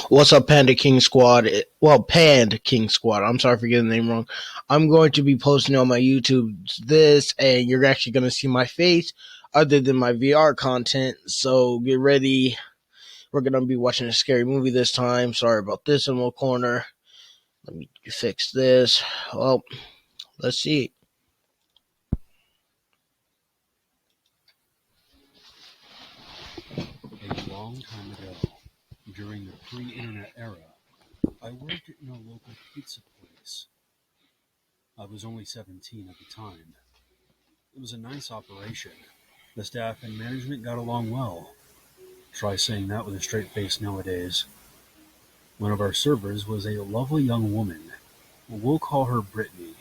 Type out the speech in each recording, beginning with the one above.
What's up, Panda King Squad? Pand King Squad. I'm sorry for getting the name wrong. I'm going to be posting on my YouTube this, and you're actually going to see my face other than my VR content. So get ready. We're going to be watching a scary movie this time. Sorry about this in the corner. Let me fix this. Well, let's see. A long time ago, during the pre-internet era, I worked in a local pizza place. I was only 17 at the time. It was a nice operation. The staff and management got along well. Try saying that with a straight face nowadays. One of our servers was a lovely young woman. We'll call her Brittany,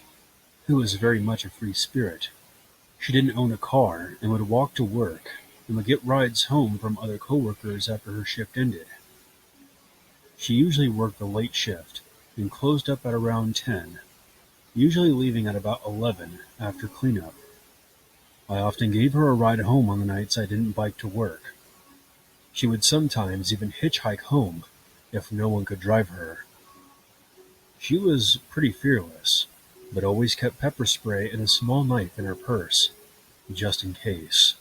who was very much a free spirit. She didn't own a car and would walk to work and would get rides home from other coworkers after her shift ended. She usually worked the late shift and closed up at around 10, usually leaving at about 11 after cleanup. I often gave her a ride home on the nights I didn't bike to work. She would sometimes even hitchhike home if no one could drive her. She was pretty fearless, but always kept pepper spray and a small knife in her purse, just in case.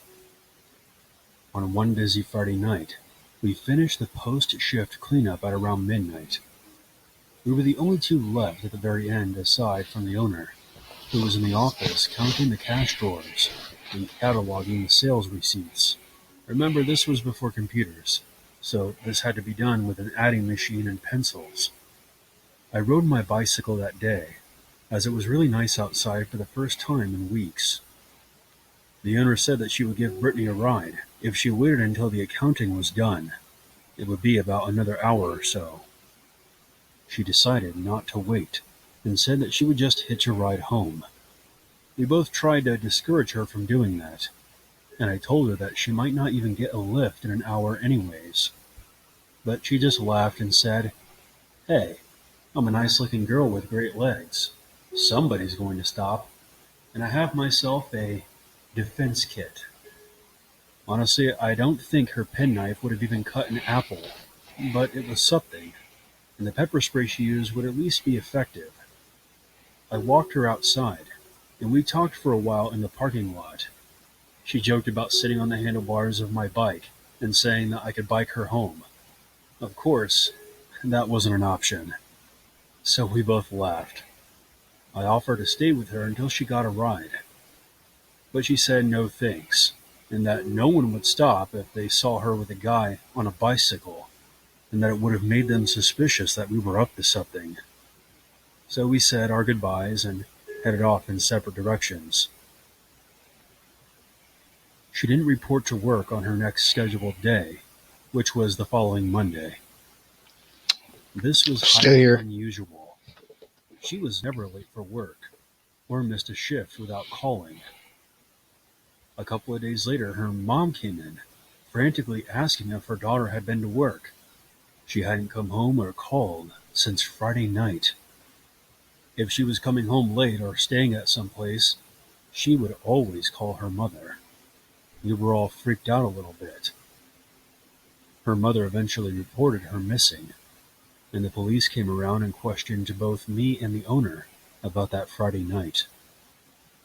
On one busy Friday night, we finished the post-shift cleanup at around midnight. We were the only two left at the very end aside from the owner, who was in the office counting the cash drawers and cataloging the sales receipts. Remember, this was before computers, so this had to be done with an adding machine and pencils. I rode my bicycle that day, as it was really nice outside for the first time in weeks. The owner said that she would give Brittany a ride if she waited until the accounting was done. It would be about another hour or so. She decided not to wait and said that she would just hitch a ride home. We both tried to discourage her from doing that, and I told her that she might not even get a lift in an hour anyways. But she just laughed and said, "Hey, I'm a nice-looking girl with great legs. Somebody's going to stop, and I have myself a defense kit." Honestly, I don't think her penknife would have even cut an apple, but it was something, and the pepper spray she used would at least be effective. I walked her outside, and we talked for a while in the parking lot. She joked about sitting on the handlebars of my bike and saying that I could bike her home. Of course, that wasn't an option, so we both laughed. I offered to stay with her until she got a ride, but she said no thanks, and that no one would stop if they saw her with a guy on a bicycle, and that it would have made them suspicious that we were up to something. So we said our goodbyes and headed off in separate directions. She didn't report to work on her next scheduled day, which was the following Monday. This was Still highly here. unusual. She was never late for work, or missed a shift without calling. A couple of days later, her mom came in, frantically asking if her daughter had been to work. She hadn't come home or called since Friday night. If she was coming home late or staying at some place, she would always call her mother. We were all freaked out a little bit. Her mother eventually reported her missing, and the police came around and questioned both me and the owner about that Friday night.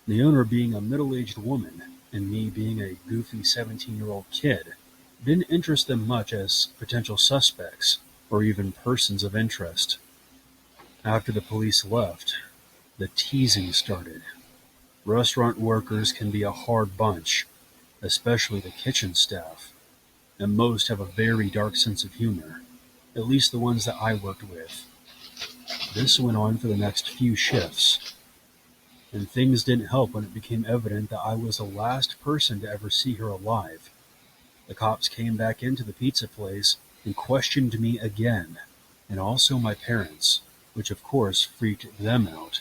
The owner being a middle-aged woman and me being a goofy 17-year-old kid didn't interest them much as potential suspects or even persons of interest. After the police left, the teasing started. Restaurant workers can be a hard bunch, especially the kitchen staff, and most have a very dark sense of humor, at least the ones that I worked with. This went on for the next few shifts, and things didn't help when it became evident that I was the last person to ever see her alive. The cops came back into the pizza place and questioned me again, and also my parents, which of course freaked them out.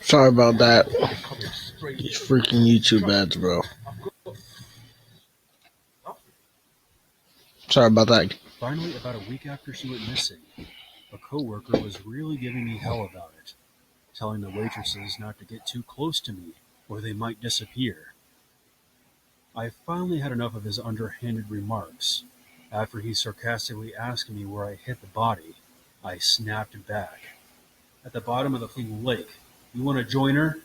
Sorry about that. These freaking YouTube ads, bro. Sorry about that. Finally, about a week after she went missing, a coworker was really giving me hell about it, telling the waitresses not to get too close to me or they might disappear. I finally had enough of his underhanded remarks, After he sarcastically asked me where I hit the body, I snapped back. At the bottom of the fucking lake. You want to join her?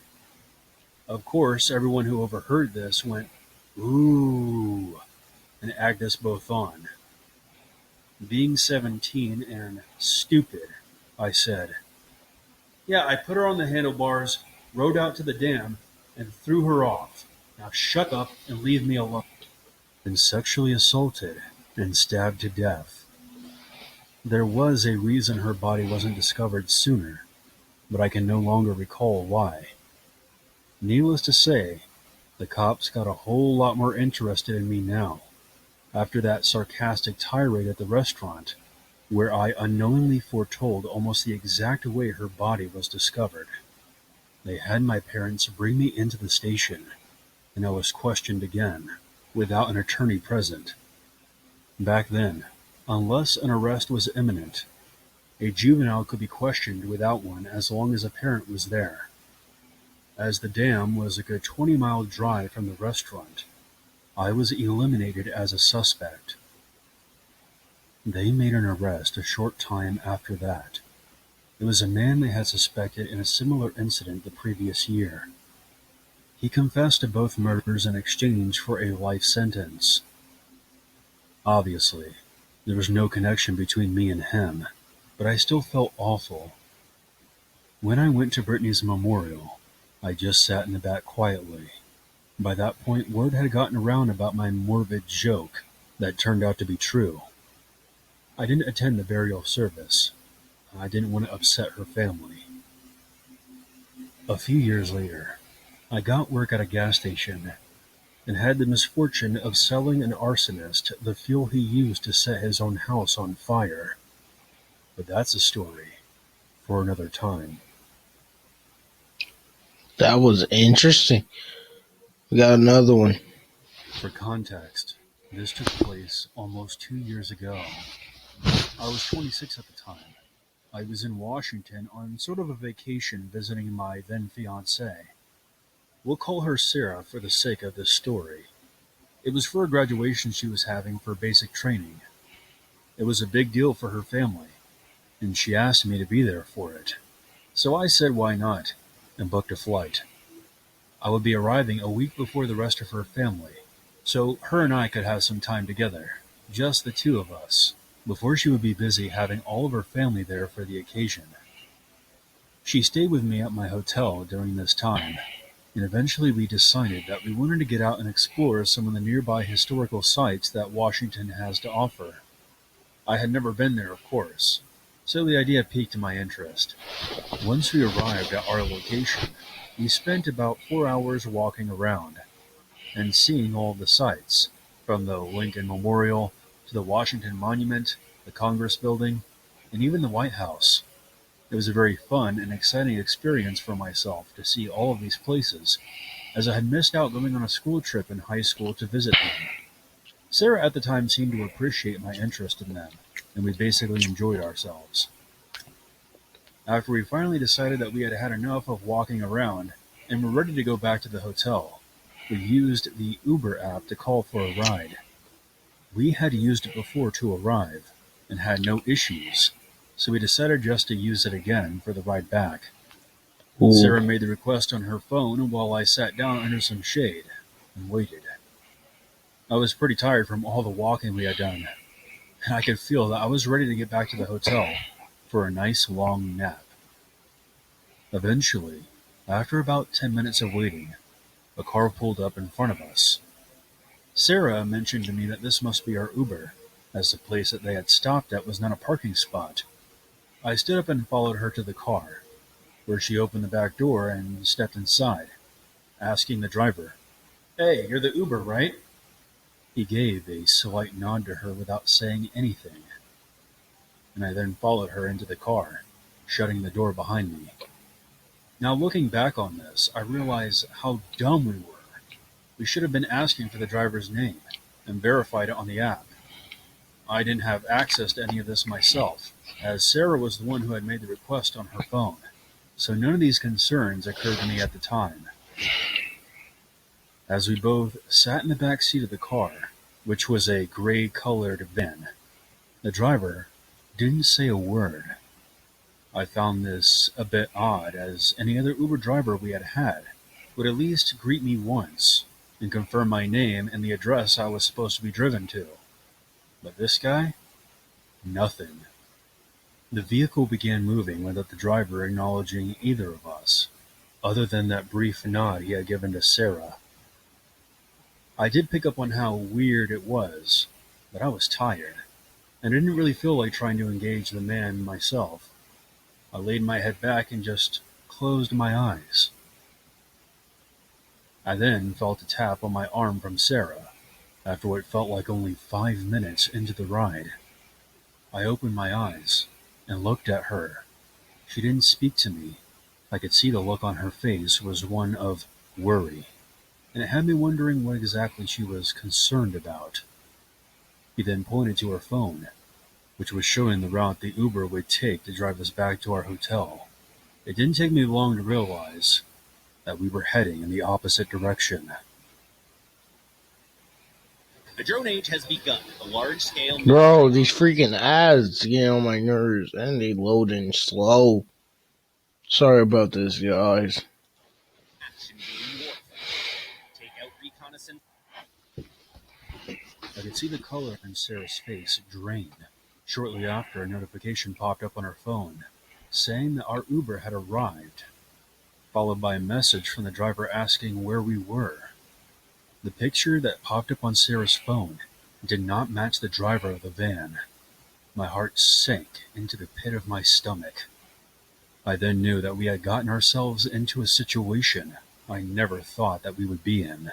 Of course, everyone who overheard this went, ooh, and egged us both on. Being 17 and stupid, I said, yeah, I put her on the handlebars, rode out to the dam, and threw her off. Now shut up and leave me alone. Been sexually assaulted and stabbed to death. There was a reason her body wasn't discovered sooner, but I can no longer recall why. Needless to say, the cops got a whole lot more interested in me now, after that sarcastic tirade at the restaurant, where I unknowingly foretold almost the exact way her body was discovered. They had my parents bring me into the station, and I was questioned again, without an attorney present. Back then, unless an arrest was imminent, a juvenile could be questioned without one as long as a parent was there. As the dam was a good 20-mile drive from the restaurant, I was eliminated as a suspect. They made an arrest a short time after that. It was a man they had suspected in a similar incident the previous year. He confessed to both murders in exchange for a life sentence. Obviously, there was no connection between me and him, but I still felt awful. When I went to Brittany's memorial, I just sat in the back quietly. By that point, word had gotten around about my morbid joke that turned out to be true. I didn't attend the burial service. I didn't want to upset her family. A few years later, I got work at a gas station and had the misfortune of selling an arsonist the fuel he used to set his own house on fire. But that's a story for another time. That was interesting. We got another one. For context, this took place almost 2 years ago. I was 26 at the time. I was in Washington on sort of a vacation visiting my then fiancée. We'll call her Sarah for the sake of this story. It was for a graduation she was having for basic training. It was a big deal for her family, and she asked me to be there for it. So I said why not, and booked a flight. I would be arriving a week before the rest of her family, so her and I could have some time together, just the two of us, before she would be busy having all of her family there for the occasion. She stayed with me at my hotel during this time, and eventually we decided that we wanted to get out and explore some of the nearby historical sites that Washington has to offer. I had never been there, of course, so the idea piqued my interest. Once we arrived at our location, we spent about 4 hours walking around and seeing all of the sites, from the Lincoln Memorial to the Washington Monument, the Congress Building, and even the White House. It was a very fun and exciting experience for myself to see all of these places, as I had missed out going on a school trip in high school to visit them. Sarah at the time seemed to appreciate my interest in them, and we basically enjoyed ourselves. After we finally decided that we had had enough of walking around and were ready to go back to the hotel, we used the Uber app to call for a ride. We had used it before to arrive and had no issues, so we decided just to use it again for the ride back. Ooh. Sarah made the request on her phone while I sat down under some shade and waited. I was pretty tired from all the walking we had done, and I could feel that I was ready to get back to the hotel for a nice long nap. Eventually, after about 10 minutes of waiting, a car pulled up in front of us. Sarah mentioned to me that this must be our Uber, as the place that they had stopped at was not a parking spot. I stood up and followed her to the car, where she opened the back door and stepped inside, asking the driver, "Hey, you're the Uber, right?" He gave a slight nod to her without saying anything, and I then followed her into the car, shutting the door behind me. Now looking back on this, I realize how dumb we were. We should have been asking for the driver's name and verified it on the app. I didn't have access to any of this myself, as Sarah was the one who had made the request on her phone, so none of these concerns occurred to me at the time. As we both sat in the back seat of the car, which was a gray-colored van. The driver didn't say a word. I found this a bit odd, as any other Uber driver we had had would at least greet me once and confirm my name and the address I was supposed to be driven to. But this guy? Nothing. The vehicle began moving without the driver acknowledging either of us, other than that brief nod he had given to Sarah. I did pick up on how weird it was, but I was tired, and I didn't really feel like trying to engage the man myself. I laid my head back and just closed my eyes. I then felt a tap on my arm from Sarah, after what felt like only 5 minutes into the ride. I opened my eyes and looked at her. She didn't speak to me. I could see the look on her face was one of worry, and it had me wondering what exactly she was concerned about. He then pointed to her phone, which was showing the route the Uber would take to drive us back to our hotel. It didn't take me long to realize that we were heading in the opposite direction. The drone age has begun. The large-scale Bro, these freaking ads get on my nerves and they load in slow. Sorry about this, guys. action-game warfare. Take out reconnaissance. I could see the color in Sarah's face drain. Shortly after, a notification popped up on her phone saying that our Uber had arrived, followed by a message from the driver asking where we were. The picture that popped up on Sarah's phone did not match the driver of the van. My heart sank into the pit of my stomach. I then knew that we had gotten ourselves into a situation I never thought that we would be in.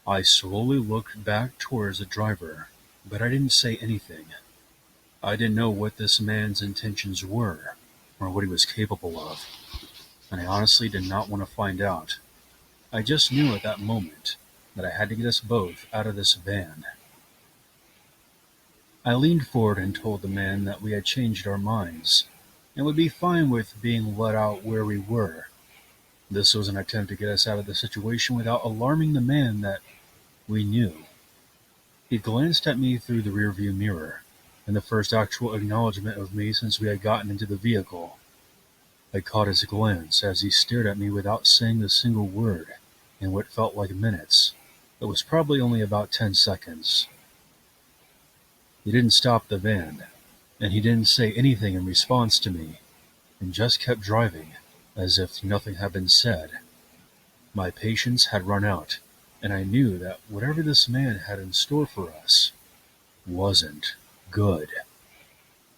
I slowly looked back towards the driver, but I didn't say anything. I didn't know what this man's intentions were, or what he was capable of, and I honestly did not want to find out. I just knew at that moment that I had to get us both out of this van. I leaned forward and told the man that we had changed our minds, and would be fine with being let out where we were. This was an attempt to get us out of the situation without alarming the man that we knew. He glanced at me through the rearview mirror, and the first actual acknowledgement of me since we had gotten into the vehicle. I caught his glance as he stared at me without saying a single word in what felt like minutes. It was probably only about 10 seconds. He didn't stop the van, and he didn't say anything in response to me, and just kept driving as if nothing had been said. My patience had run out, and I knew that whatever this man had in store for us wasn't good.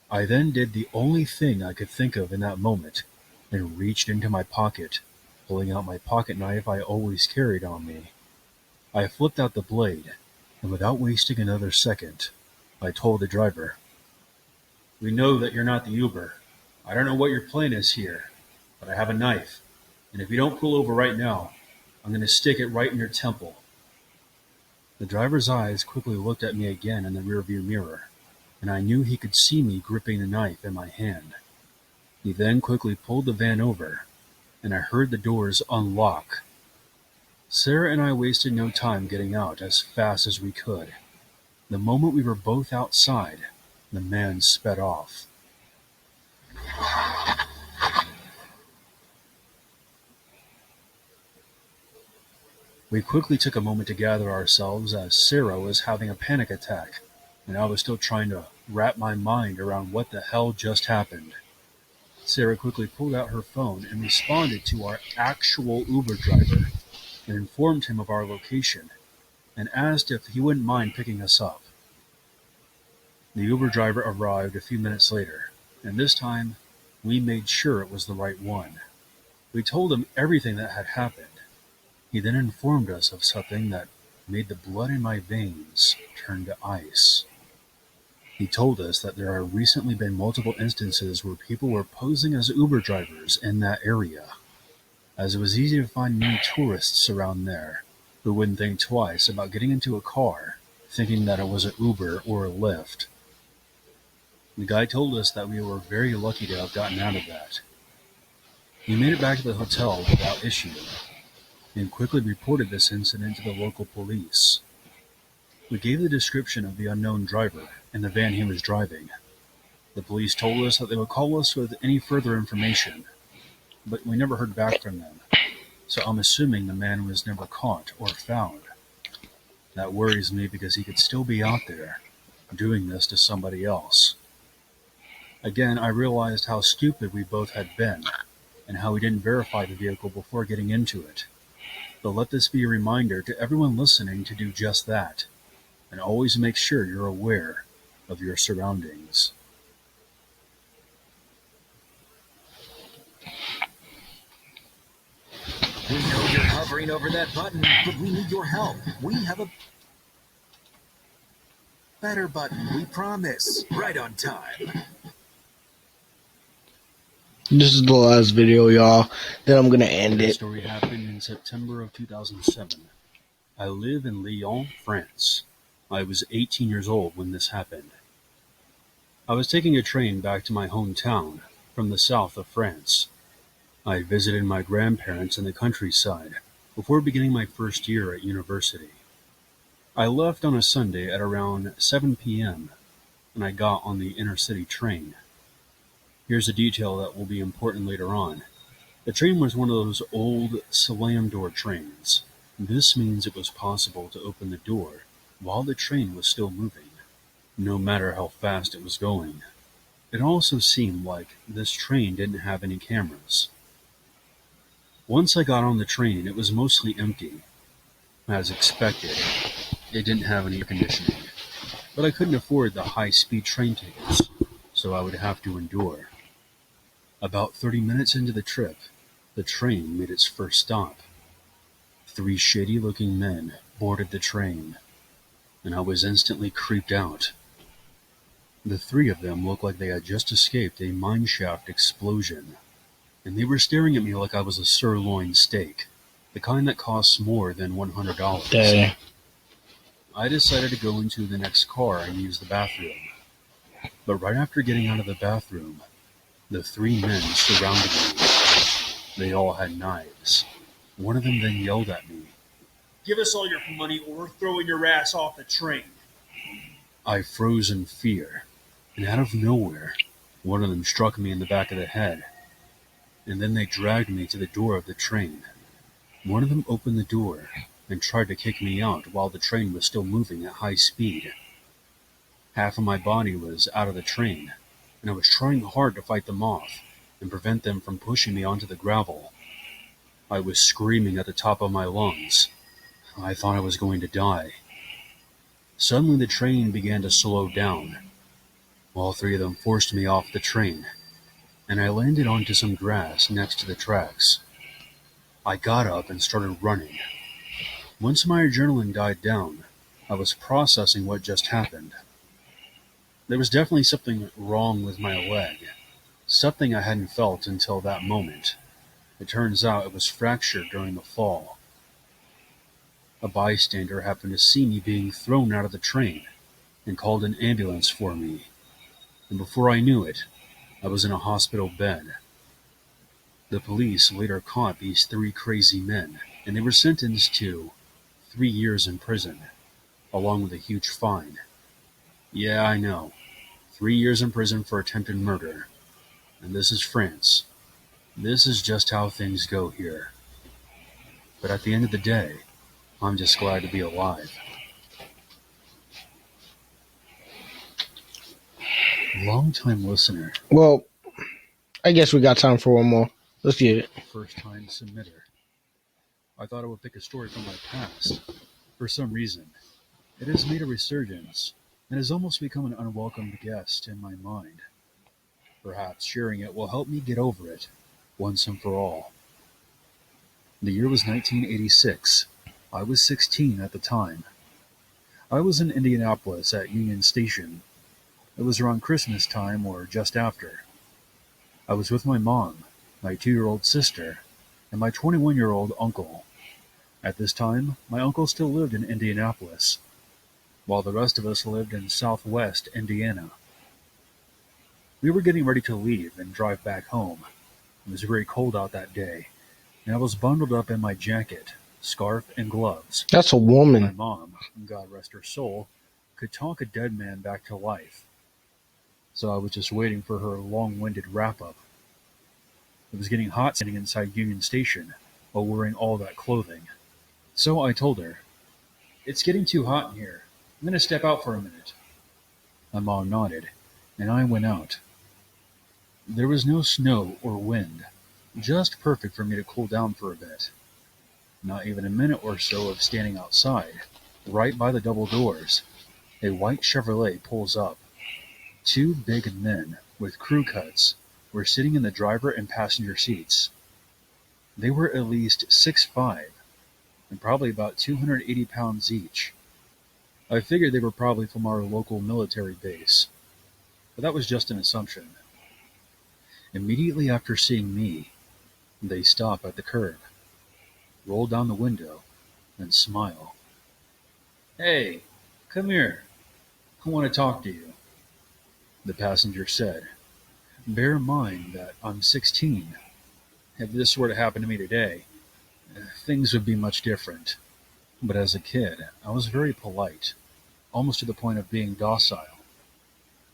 I then did the only thing I could think of in that moment and reached into my pocket, pulling out my pocket knife I always carried on me. I flipped out the blade, and without wasting another second, I told the driver, "We know that you're not the Uber. I don't know what your plan is here, but I have a knife, and if you don't pull over right now, I'm going to stick it right in your temple." The driver's eyes quickly looked at me again in the rearview mirror, and I knew he could see me gripping the knife in my hand. He then quickly pulled the van over, and I heard the doors unlock. Sarah and I wasted no time getting out as fast as we could. The moment we were both outside, the man sped off. We quickly took a moment to gather ourselves as Sarah was having a panic attack, and I was still trying to wrap my mind around what the hell just happened. Sarah quickly pulled out her phone and responded to our actual Uber driver and informed him of our location and asked if he wouldn't mind picking us up. The Uber driver arrived a few minutes later, and this time we made sure it was the right one. We told him everything that had happened. He then informed us of something that made the blood in my veins turn to ice. He told us that there had recently been multiple instances where people were posing as Uber drivers in that area, as it was easy to find many tourists around there who wouldn't think twice about getting into a car thinking that it was an Uber or a Lyft. The guy told us that we were very lucky to have gotten out of that. We made it back to the hotel without issue and quickly reported this incident to the local police. We gave the description of the unknown driver and the van he was driving. The police told us that they would call us with any further information, but we never heard back from them, so I'm assuming the man was never caught or found. That worries me because he could still be out there, doing this to somebody else. Again, I realized how stupid we both had been, and how we didn't verify the vehicle before getting into it. But let this be a reminder to everyone listening to do just that, and always make sure you're aware of your surroundings. We know you're hovering over that button, but we need your help. We have a better button, we promise. Right on time. This is the last video, y'all. Then I'm gonna end This it. story happened in September of 2007. I live in Lyon, France. I was 18 years old when this happened. I was taking a train back to my hometown from the south of France. I visited my grandparents in the countryside before beginning my first year at university. I left on a Sunday at around 7 p.m. and I got on the inner-city train. Here's a detail that will be important later on. The train was one of those old slam door trains. This means it was possible to open the door while the train was still moving, no matter how fast it was going. It also seemed like this train didn't have any cameras. Once I got on the train, it was mostly empty. As expected, it didn't have any air conditioning, but I couldn't afford the high-speed train tickets, so I would have to endure. About 30 minutes into the trip, the train made its first stop. 3 shady-looking men boarded the train, and I was instantly creeped out. The 3 of them looked like they had just escaped a mineshaft explosion, and they were staring at me like I was a sirloin steak, the kind that costs more than $100. Dang. I decided to go into the next car and use the bathroom. But right after getting out of the bathroom, the 3 men surrounded me. They all had knives. One of them then yelled at me. Give us all your money or we're throwing your ass off the train. I froze in fear, and out of nowhere, one of them struck me in the back of the head. And then they dragged me to the door of the train. One of them opened the door and tried to kick me out while the train was still moving at high speed. Half of my body was out of the train, and I was trying hard to fight them off and prevent them from pushing me onto the gravel. I was screaming at the top of my lungs. I thought I was going to die. Suddenly the train began to slow down. All 3 of them forced me off the train, and I landed onto some grass next to the tracks. I got up and started running. Once my adrenaline died down, I was processing what just happened. There was definitely something wrong with my leg, something I hadn't felt until that moment. It turns out it was fractured during the fall. A bystander happened to see me being thrown out of the train and called an ambulance for me. And before I knew it, I was in a hospital bed. The police later caught these 3 crazy men, and they were sentenced to 3 years in prison, along with a huge fine. Yeah, I know. 3 years in prison for attempted murder. And this is France. This is just how things go here. But at the end of the day, I'm just glad to be alive. Long-time listener, Well, I guess we got time for one more. Let's get it. first-time submitter. I thought I would pick a story from my past. For some reason, it has made a resurgence and has almost become an unwelcomed guest in my mind. Perhaps sharing it will help me get over it, once and for all. The year was 1986. I was 16 at the time. I was in Indianapolis at Union Station. It was around Christmas time or just after. I was with my mom, my 2-year-old sister, and my 21-year-old uncle. At this time, my uncle still lived in Indianapolis, while the rest of us lived in southwest Indiana. We were getting ready to leave and drive back home. It was very cold out that day, and I was bundled up in my jacket. scarf, and gloves. That's a My woman. mom, God rest her soul, could talk a dead man back to life, so I was just waiting for her long-winded wrap-up. It was getting hot standing inside Union Station while wearing all that clothing. So I told her, "It's getting too hot in here. I'm going to step out for a minute." My mom nodded, and I went out. There was no snow or wind, just perfect for me to cool down for a bit. Not even a minute or so of standing outside, right by the double doors, a white Chevrolet pulls up. Two big men with crew cuts were sitting in the driver and passenger seats. They were at least 6'5" and probably about 280 pounds each. I figured they were probably from our local military base, but that was just an assumption. Immediately after seeing me, they stop at the curb, roll down the window, and smile. "Hey, come here. I want to talk to you," the passenger said. Bear in mind that I'm 16. If this were to happen to me today, things would be much different. But as a kid, I was very polite, almost to the point of being docile.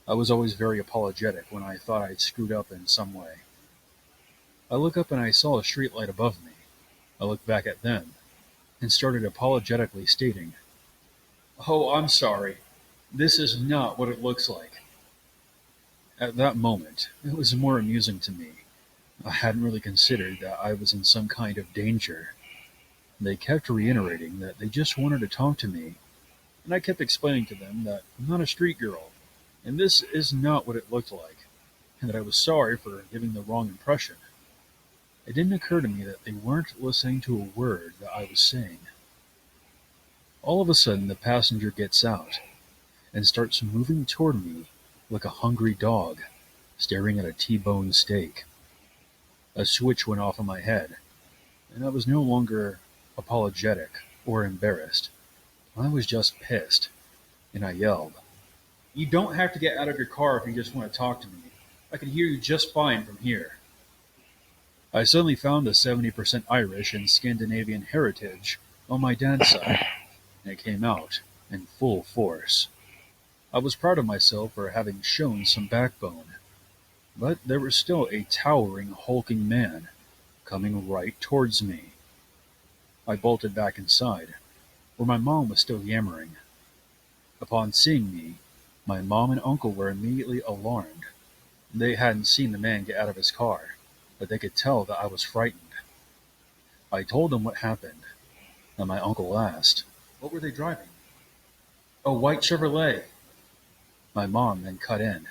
I was always very apologetic when I thought I'd screwed up in some way. I looked up and I saw a streetlight above me. I looked back at them and started apologetically stating, "Oh, I'm sorry. This is not what it looks like." At that moment, it was more amusing to me. I hadn't really considered that I was in some kind of danger. They kept reiterating that they just wanted to talk to me, and I kept explaining to them that I'm not a street girl, and this is not what it looked like, and that I was sorry for giving the wrong impression. It didn't occur to me that they weren't listening to a word that I was saying. All of a sudden, the passenger gets out and starts moving toward me like a hungry dog staring at a T-bone steak. A switch went off in my head, and I was no longer apologetic or embarrassed. I was just pissed, and I yelled, "You don't have to get out of your car if you just want to talk to me. I can hear you just fine from here." I suddenly found the 70% Irish and Scandinavian heritage on my dad's side, and it came out in full force. I was proud of myself for having shown some backbone, but there was still a towering, hulking man coming right towards me. I bolted back inside, where my mom was still yammering. Upon seeing me, my mom and uncle were immediately alarmed. They hadn't seen the man get out of his car, but they could tell that I was frightened. I told them what happened, and my uncle asked, "What were they driving?" "A white Chevrolet." My mom then cut in,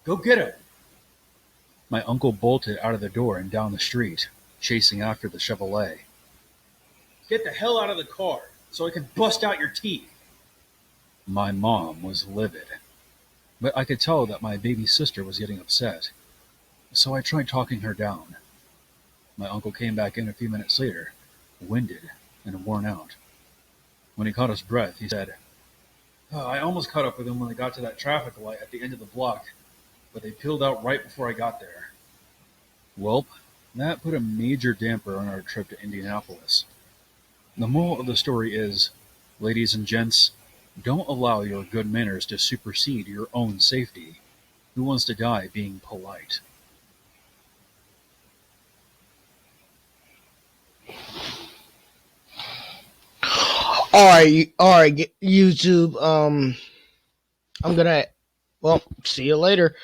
"Go get him." My uncle bolted out of the door and down the street, chasing after the Chevrolet. "Get the hell out of the car so I can bust out your teeth." My mom was livid, but I could tell that my baby sister was getting upset, so I tried talking her down. My uncle came back in a few minutes later, winded and worn out. When he caught his breath, he said, "Oh, I almost caught up with them when they got to that traffic light at the end of the block, but they peeled out right before I got there." Welp, that put a major damper on our trip to Indianapolis. The moral of the story is, ladies and gents, don't allow your good manners to supersede your own safety. Who wants to die being polite? All right, YouTube. I'm gonna. Well, see you later.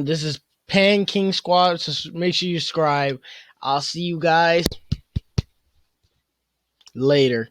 This is King Squad. So make sure you subscribe. I'll see you guys later.